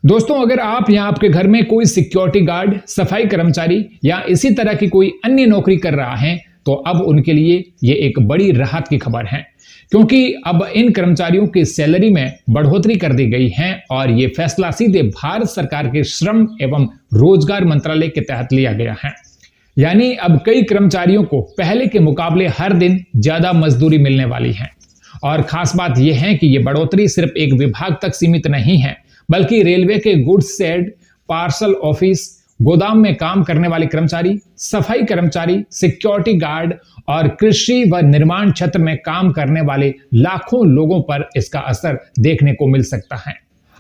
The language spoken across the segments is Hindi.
दोस्तों, अगर आप या आपके घर में कोई सिक्योरिटी गार्ड, सफाई कर्मचारी या इसी तरह की कोई अन्य नौकरी कर रहा है तो अब उनके लिए ये एक बड़ी राहत की खबर है, क्योंकि अब इन कर्मचारियों की सैलरी में बढ़ोतरी कर दी गई है और ये फैसला सीधे भारत सरकार के श्रम एवं रोजगार मंत्रालय के तहत लिया गया है। यानी अब कई कर्मचारियों को पहले के मुकाबले हर दिन ज्यादा मजदूरी मिलने वाली है। और खास बात यह है कि ये बढ़ोतरी सिर्फ एक विभाग तक सीमित नहीं है, बल्कि रेलवे के गुड्स शेड, पार्सल ऑफिस, गोदाम में काम करने वाले कर्मचारी, सफाई कर्मचारी, सिक्योरिटी गार्ड और कृषि व निर्माण क्षेत्र में काम करने वाले लाखों लोगों पर इसका असर देखने को मिल सकता है।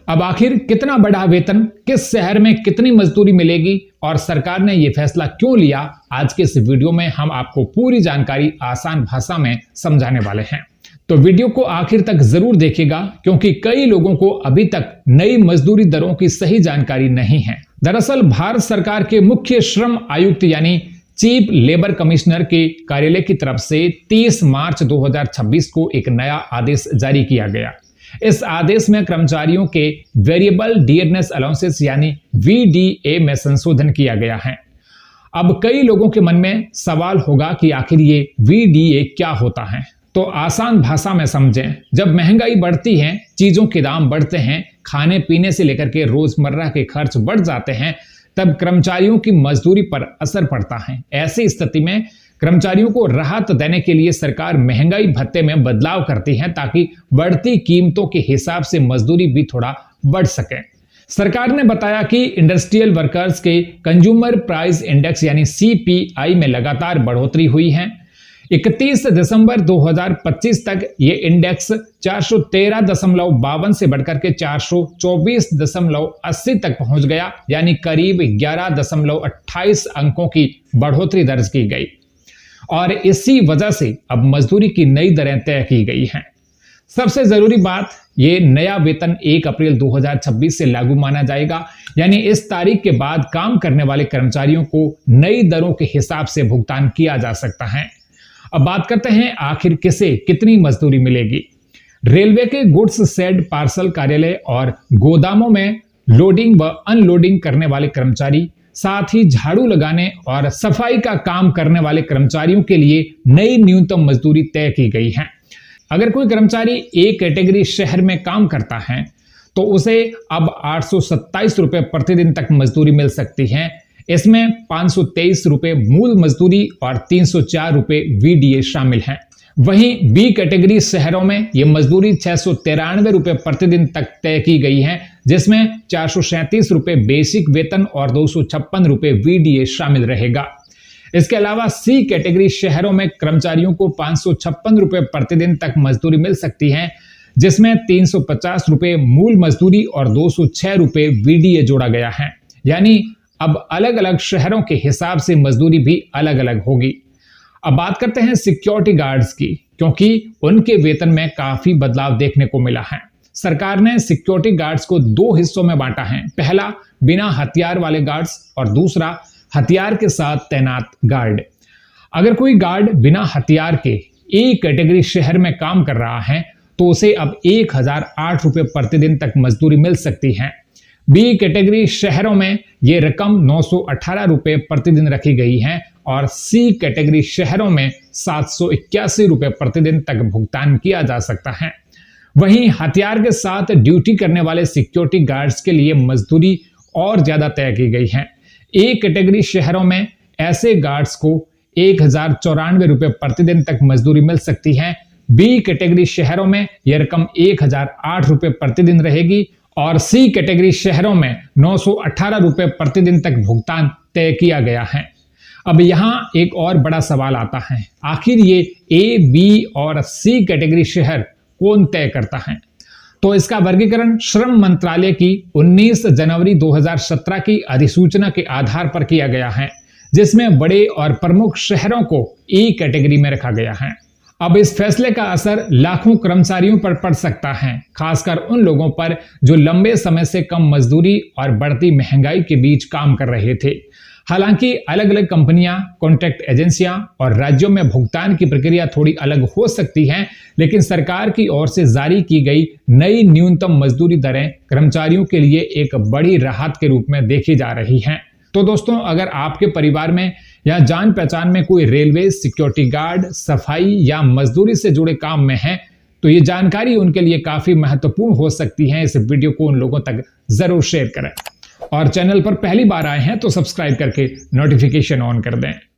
अब आखिर कितना बढ़ा वेतन, किस शहर में कितनी मजदूरी मिलेगी और सरकार ने यह फैसला क्यों लिया, आज के इस वीडियो में हम आपको पूरी जानकारी आसान भाषा में समझाने वाले हैं। तो वीडियो को आखिर तक जरूर देखिएगा, क्योंकि कई लोगों को अभी तक नई मजदूरी दरों की सही जानकारी नहीं है। दरअसल भारत सरकार के मुख्य श्रम आयुक्त यानी चीफ लेबर कमिश्नर के कार्यालय की तरफ से 30 मार्च 2026 को एक नया आदेश जारी किया गया। इस आदेश में कर्मचारियों के वेरिएबल डियरनेस अलाउंसेस यानी VDA में संशोधन किया गया है। अब कई लोगों के मन में सवाल होगा कि आखिर ये VDA क्या होता है। तो आसान भाषा में समझें, जब महंगाई बढ़ती है, चीजों के दाम बढ़ते हैं, खाने पीने से लेकर के रोजमर्रा के खर्च बढ़ जाते हैं, तब कर्मचारियों की मजदूरी पर असर पड़ता है। ऐसी स्थिति में कर्मचारियों को राहत देने के लिए सरकार महंगाई भत्ते में बदलाव करती है, ताकि बढ़ती कीमतों के हिसाब से मजदूरी भी थोड़ा बढ़ सके। सरकार ने बताया कि इंडस्ट्रियल वर्कर्स के कंज्यूमर प्राइस इंडेक्स यानी CPI में लगातार बढ़ोतरी हुई है। 31 दिसंबर 2025 तक ये इंडेक्स 413.52 से बढ़कर के 424.80 तक पहुंच गया, यानी करीब 11.28 अंकों की बढ़ोतरी दर्ज की गई। और इसी वजह से अब मजदूरी की नई दरें तय की गई हैं। सबसे जरूरी बात, ये नया वेतन 1 अप्रैल 2026 से लागू माना जाएगा, यानी इस तारीख के बाद काम करने वाले कर्मचारियों को नई दरों के हिसाब से भुगतान किया जा सकता है। अब बात करते हैं आखिर किसे कितनी मजदूरी मिलेगी। रेलवे के गुड्स शेड, पार्सल कार्यालय और गोदामों में लोडिंग व अनलोडिंग करने वाले कर्मचारी, साथ ही झाड़ू लगाने और सफाई का काम करने वाले कर्मचारियों के लिए नई न्यूनतम मजदूरी तय की गई है। अगर कोई कर्मचारी A कैटेगरी शहर में काम करता है तो उसे अब 827 रुपए प्रतिदिन तक मजदूरी मिल सकती है। इसमें 523 रुपए मूल मजदूरी और 304 रुपए VDA शामिल हैं। वहीं B कैटेगरी शहरों में यह मजदूरी 693 रुपए प्रतिदिन तक तय की गई है, जिसमें 437 रुपए बेसिक वेतन और 256 रुपए VDA शामिल रहेगा। इसके अलावा C कैटेगरी शहरों में कर्मचारियों को 556 रुपए प्रतिदिन तक मजदूरी मिल सकती है, जिसमें 350 रुपए मूल मजदूरी और 206 रुपए VDA जोड़ा गया है। यानी अब अलग अलग शहरों के हिसाब से मजदूरी भी अलग अलग होगी। अब बात करते हैं सिक्योरिटी गार्ड्स की, क्योंकि उनके वेतन में काफी बदलाव देखने को मिला है। सरकार ने सिक्योरिटी गार्ड्स को 2 हिस्सों में बांटा है। पहला बिना हथियार वाले गार्ड्स और दूसरा हथियार के साथ तैनात गार्ड। अगर कोई गार्ड बिना हथियार के A कैटेगरी शहर में काम कर रहा है तो उसे अब 1008 रुपए प्रतिदिन तक मजदूरी मिल सकती है। B कैटेगरी शहरों में यह रकम 918 रुपए प्रतिदिन रखी गई है और C कैटेगरी शहरों में 781 रुपए प्रतिदिन तक भुगतान किया जा सकता है। वहीं हथियार के साथ ड्यूटी करने वाले सिक्योरिटी गार्ड्स के लिए मजदूरी और ज्यादा तय की गई है। A कैटेगरी शहरों में ऐसे गार्ड्स को 1094 रुपए प्रतिदिन तक मजदूरी मिल सकती है। B कैटेगरी शहरों में यह रकम 1008 रुपए प्रतिदिन रहेगी और C कैटेगरी शहरों में 918 रुपए प्रतिदिन तक भुगतान तय किया गया है। अब यहाँ एक और बड़ा सवाल आता है, आखिर ये A, B और C कैटेगरी शहर कौन तय करता है? तो इसका वर्गीकरण श्रम मंत्रालय की 19 जनवरी 2017 की अधिसूचना के आधार पर किया गया है, जिसमें बड़े और प्रमुख शहरों को A कैटेगरी में रखा गया है। अब इस फैसले का असर लाखों कर्मचारियों पर पड़ सकता है, खासकर उन लोगों पर जो लंबे समय से कम मजदूरी और बढ़ती महंगाई के बीच काम कर रहे थे। हालांकि अलग अलग कंपनियां, कॉन्ट्रैक्ट एजेंसियां और राज्यों में भुगतान की प्रक्रिया थोड़ी अलग हो सकती है, लेकिन सरकार की ओर से जारी की गई नई न्यूनतम मजदूरी दरें कर्मचारियों के लिए एक बड़ी राहत के रूप में देखी जा रही हैं। तो दोस्तों, अगर आपके परिवार में या जान पहचान में कोई रेलवे, सिक्योरिटी गार्ड, सफाई या मजदूरी से जुड़े काम में है, तो ये जानकारी उनके लिए काफी महत्वपूर्ण हो सकती है। इस वीडियो को उन लोगों तक जरूर शेयर करें और चैनल पर पहली बार आए हैं तो सब्सक्राइब करके नोटिफिकेशन ऑन कर दें।